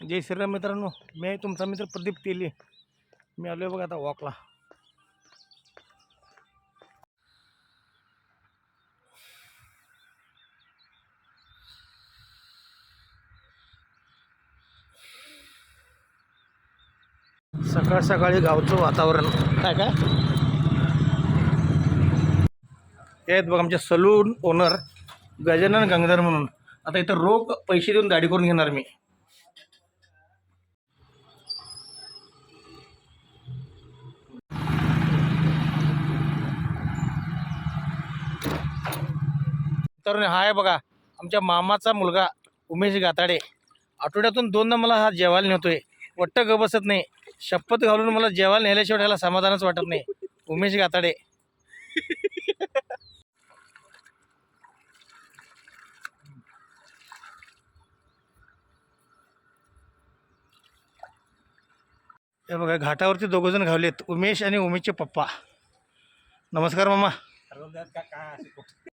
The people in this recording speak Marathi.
जय श्रीराम मित्रांनो, मी आहे तुमचा मित्र प्रदीप तेली. मी आलो आहे बघा आता वॉकला. सकाळ सकाळी गावचं वातावरण काय काय हे आहेत बघा आमचे सलून ओनर गजानन गंगाधर म्हणून. आता इथं रोख पैसे देऊन दाढी करून घेणार मी. तर हा आहे बघा आमच्या मामाचा मुलगा उमेश गाताडे. आठवड्यातून 2दा मला हा जेवायला नेतोय. वट्ट ग बसत नाही. शपथ घालून मला जेवायला नेल्याशिवाय त्याला समाधानच वाटत नाही. उमेश गाताडे. हे बघा घाटावरती दोघंजण घावलेत, उमेश आणि उमेशचे पप्पा. नमस्कार मामा.